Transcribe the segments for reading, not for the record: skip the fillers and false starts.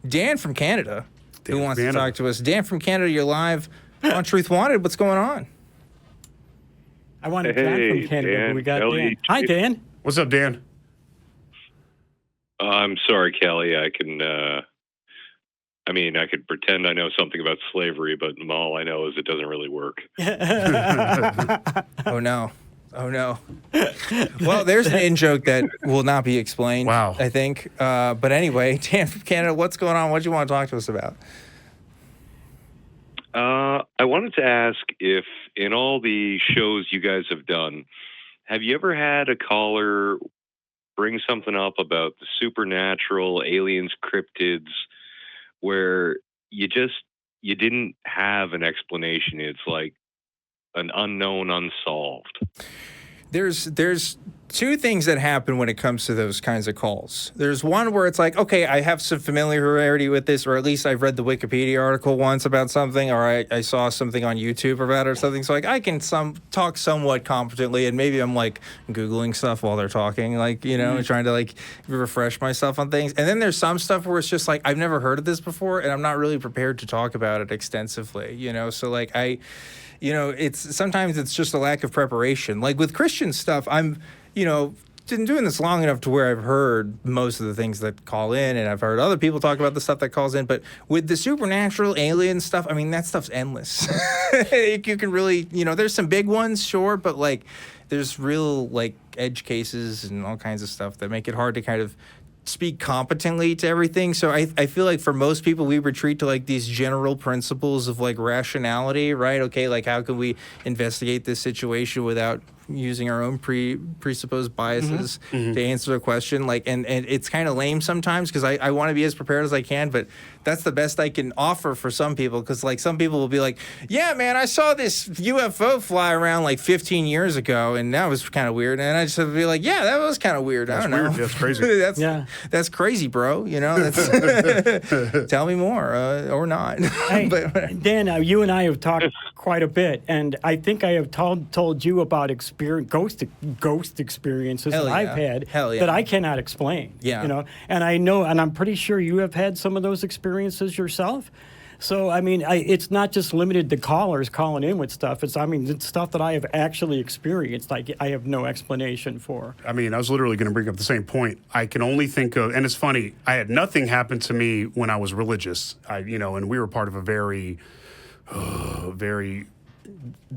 Dan from Canada, Dan who wants from to Canada. talk to us. Dan from Canada, you're live on Truth Wanted. What's going on? I wanted John from Canada, Dan, but we got Kelley, Dan. Hi, Dan. What's up, Dan? I'm sorry, Kelley. I could pretend I know something about slavery, but all I know is it doesn't really work. Oh, no. Well, there's an in-joke that will not be explained, Wow. I think. But anyway, Dan from Canada, what's going on? What do you want to talk to us about? I wanted to ask if in all the shows you guys have done, have you ever had a caller bring something up about the supernatural, aliens, cryptids, where you didn't have an explanation? It's like an unknown, unsolved. There's two things that happen when it comes to those kinds of calls. There's one where it's like, okay, I have some familiarity with this, or at least I've read the Wikipedia article once about something, or I saw something on YouTube about it or something. So like I can talk somewhat competently, and maybe I'm like Googling stuff while they're talking, like, you know, trying to like refresh myself on things. And then there's some stuff where it's just like, I've never heard of this before, and I'm not really prepared to talk about it extensively, you know? So like sometimes it's just a lack of preparation. Like with Christian stuff, I'm, been doing this long enough to where I've heard most of the things that call in, and I've heard other people talk about the stuff that calls in. But with the supernatural alien stuff, I mean, that stuff's endless. You can really, there's some big ones, sure, but like there's real like edge cases and all kinds of stuff that make it hard to kind of speak competently to everything. So I feel like for most people, we retreat to like these general principles of like rationality, right? Okay, like how can we investigate this situation without using our own presupposed biases to answer the question? Like, and it's kind of lame sometimes because I want to be as prepared as I can, but that's the best I can offer for some people, because like some people will be like, yeah, man, I saw this UFO fly around like 15 years ago, and that was kind of weird. And I just have to be like, yeah, that was kind of weird. I don't know. That's crazy. That's crazy, bro. That's tell me more or not. Hey, Dan, you and I have talked quite a bit, and I think I have told you about ghost experiences that I've had that I cannot explain. Yeah. And I know, and I'm pretty sure you have had some of those experiences yourself. So, I mean, it's not just limited to callers calling in with stuff. It's stuff that I have actually experienced. I have no explanation for. I mean, I was literally going to bring up the same point. I can only think of, and it's funny, I had nothing happen to me when I was religious. And we were part of a very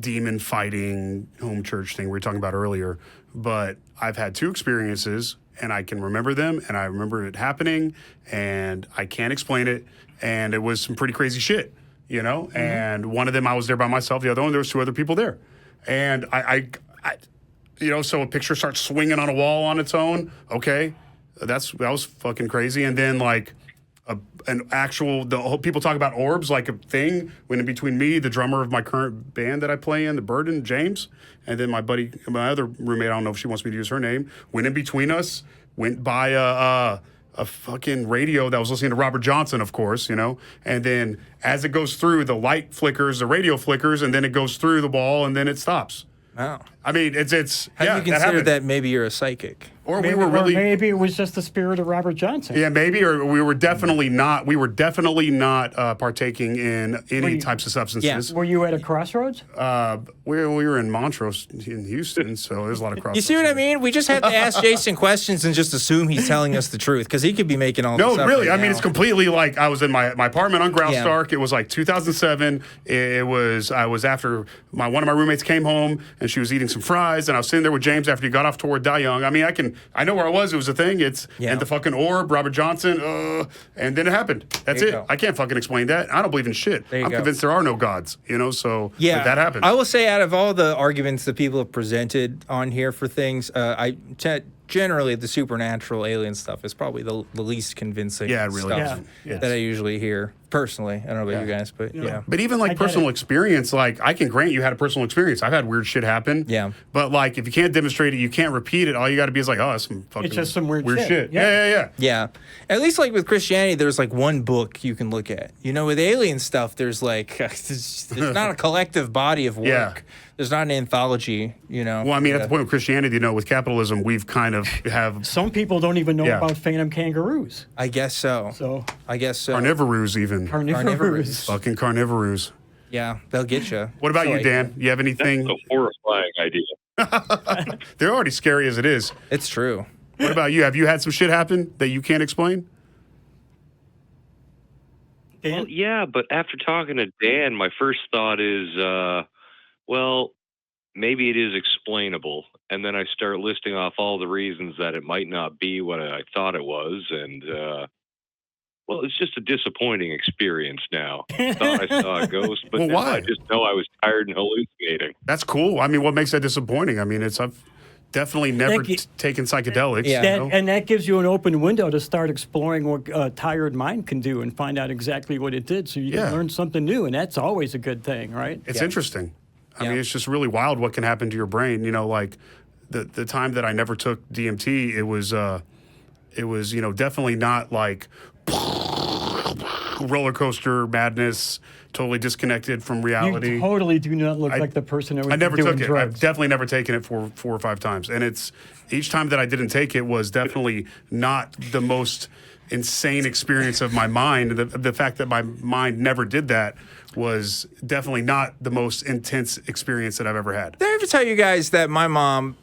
demon fighting home church thing we were talking about earlier. But I've had two experiences, and I can remember them, and I remember it happening, and I can't explain it. And it was some pretty crazy shit, And one of them, I was there by myself. The other one, there was two other people there. And I so a picture starts swinging on a wall on its own. Okay, that was fucking crazy. And then like the whole people talk about orbs, like a thing went in between me, the drummer of my current band that I play in, the Burden, James, and then my other roommate, I don't know if she wants me to use her name, went in between us, went by a fucking radio that was listening to Robert Johnson, of course, and then as it goes through, the light flickers, the radio flickers, and then it goes through the wall, and then it stops. Wow. I mean, it's Have you considered that maybe you're a psychic? Or maybe it was just the spirit of Robert Johnson. Yeah, maybe, or we were definitely not partaking in any types of substances. Yeah. Were you at a crossroads? We were in Montrose in Houston, so there's a lot of crossroads. You see what I mean? We just have to ask Jason questions and just assume he's telling us the truth, because he could be making all this up. No, really. Right I mean, it's completely like I was in my apartment on Grouse Yeah. Stark. It was like 2007. I was after one of my roommates came home, and she was eating some fries, and I was sitting there with James after he got off toward Die Young. I mean, I know where I was. It was a thing. And the fucking orb, Robert Johnson, and then it happened. That's it. Go. I can't fucking explain that. I don't believe in shit. I'm convinced there are no gods, so yeah, that happened. I will say, out of all the arguments that people have presented on here for things, generally the supernatural alien stuff is probably the least convincing stuff that I usually hear. personally. I don't know about you guys, but yeah. But even like personal experience, like I can grant you had a personal experience. I've had weird shit happen. Yeah. But like if you can't demonstrate it, you can't repeat it. All you got to be is like, oh, that's some fucking. It's just some weird shit. Yeah. Yeah. Yeah. At least like with Christianity, there's like one book you can look at. You know, with alien stuff, there's like there's not a collective body of work. Yeah. There's not an anthology, you know. Well, I mean, at the point of Christianity, you know, with capitalism, we've kind of have Some people don't even know about phantom kangaroos. I guess so. I guess so. carnivorous even. Carnivorous. Fucking carnivorous. Yeah, they'll get you. What about you, Dan? You have anything? That's a horrifying idea. They're already scary as it is. It's true. What about you? Have you had some shit happen that you can't explain? Dan? Well, yeah, but after talking to Dan, my first thought is, well, maybe it is explainable. And then I start listing off all the reasons that it might not be what I thought it was. And, well, it's just a disappointing experience now. Thought I saw a ghost, but Well, then why? I just know I was tired and hallucinating. That's cool. I mean, what makes that disappointing? I mean, I've definitely never Thank you. taken psychedelics. Yeah. You know? And that gives you an open window to start exploring what a tired mind can do and find out exactly what it did so you Yeah. can learn something new. And that's always a good thing, right? It's interesting. I mean, Yeah. it's just really wild what can happen to your brain. You know, like the time that I never took DMT, it was you know, definitely not like roller coaster madness, totally disconnected from reality. You totally do not look like the person that was I never doing took it. drugs. I've definitely never taken it for 4 or 5 times. And it's each time that I didn't take it was definitely not the most insane experience of my mind. The fact that my mind never did that was definitely not the most intense experience that I've ever had. Did I ever tell you guys that my mom,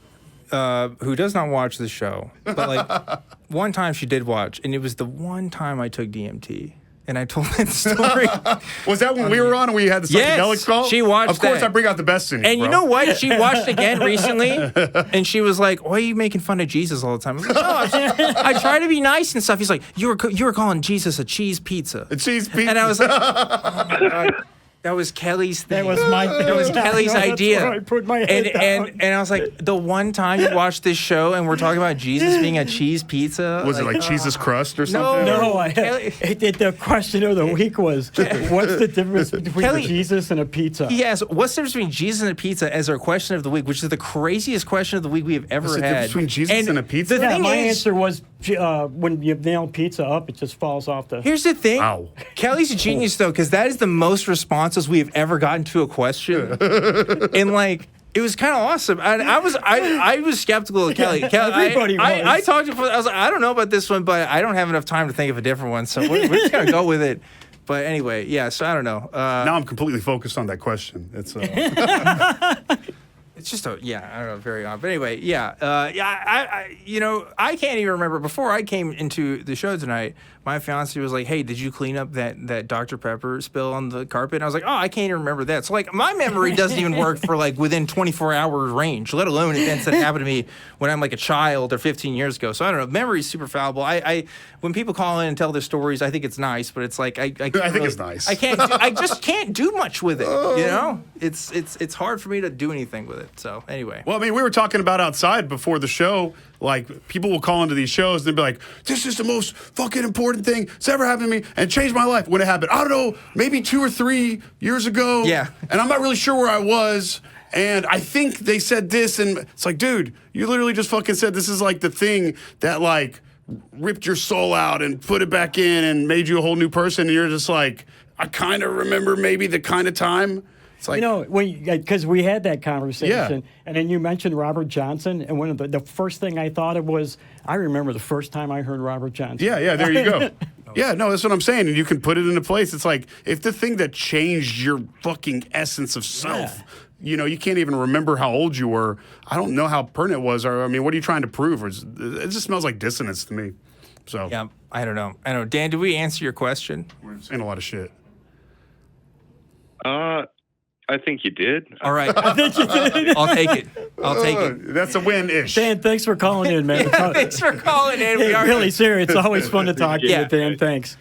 who does not watch the show, but like one time she did watch, and it was the one time I took DMT. And I told that story. Was that when we were on and we had the Yes, psychedelics call? she watched Of course, that. I bring out the best in you, And you bro. know what? She watched again recently, and she was like, "Why are you making fun of Jesus all the time?" I was like, "No, I try to be nice and stuff." He's like, "You were calling Jesus a cheese pizza," A cheese pizza. and I was like, "Oh my God. That was Kelley's thing. That was my thing. That was Kelley's That's idea." where I put my head down. And I was like, the one time you watched this show and we're talking about Jesus being a cheese pizza. Was it like Jesus crust or something? No, Kelley- the question of the week was, what's the difference between Kelley- Jesus and a pizza? He asked, "What's the difference between Jesus and a pizza?" as our question of the week, which is the craziest question of the week we have ever What's the had. difference between Jesus and a pizza? The Yeah, thing my is, answer was when you nail pizza up, it just falls off the... here's the thing. Wow. Kelly's a genius though, because that is the most responses we have ever gotten to a question, and like. It was kind of awesome. And I was skeptical of Kelley. Everybody was. I talked to him. I was like, I don't know about this one, but I don't have enough time to think of a different one. So we're just going to go with it. But anyway, yeah, so I don't know. Now I'm completely focused on that question. It's It's just I don't know, very odd. But anyway, I can't even remember. Before I came into the show tonight, my fiance was like, "Hey, did you clean up that Dr. Pepper spill on the carpet?" And I was like, "Oh, I can't even remember that." So like, my memory doesn't even work for like within 24-hour range, let alone events that happened to me when I'm like a child or 15 years ago. So I don't know. Memory's super fallible. I when people call in and tell their stories, I think it's nice, but it's like I can't I think really- it's nice. I just can't do much with it. You know, it's hard for me to do anything with it. So anyway. Well, I mean, we were talking about outside before the show. Like, people will call into these shows and they'll be like, "This is the most fucking important thing that's ever happened to me and changed my life." When it happened, I don't know, maybe 2 or 3 years ago. Yeah. And I'm not really sure where I was. And I think they said this. And it's like, dude, you literally just fucking said this is like the thing that, like, ripped your soul out and put it back in and made you a whole new person. And you're just like, I kind of remember maybe the kind of time. It's like, You know, because we had that conversation, Yeah. and then you mentioned Robert Johnson, and one of the first thing I thought of was, I remember the first time I heard Robert Johnson. yeah, there you go. Yeah, no, that's what I'm saying. And you can put it into place. It's like, if the thing that changed your fucking essence of self, you know, you can't even remember how old you were. I don't know how pertinent it was. Or, I mean, what are you trying to prove? It just smells like dissonance to me. So, Yeah, I don't know. Dan, did we answer your question? we're saying a lot of shit. I think you did. All right. I'll take it. I'll take it. That's a win-ish. Dan, thanks for calling in, man. Thanks for calling in. Hey, really serious. It's always fun to talk to Yeah. you, Dan. Thanks.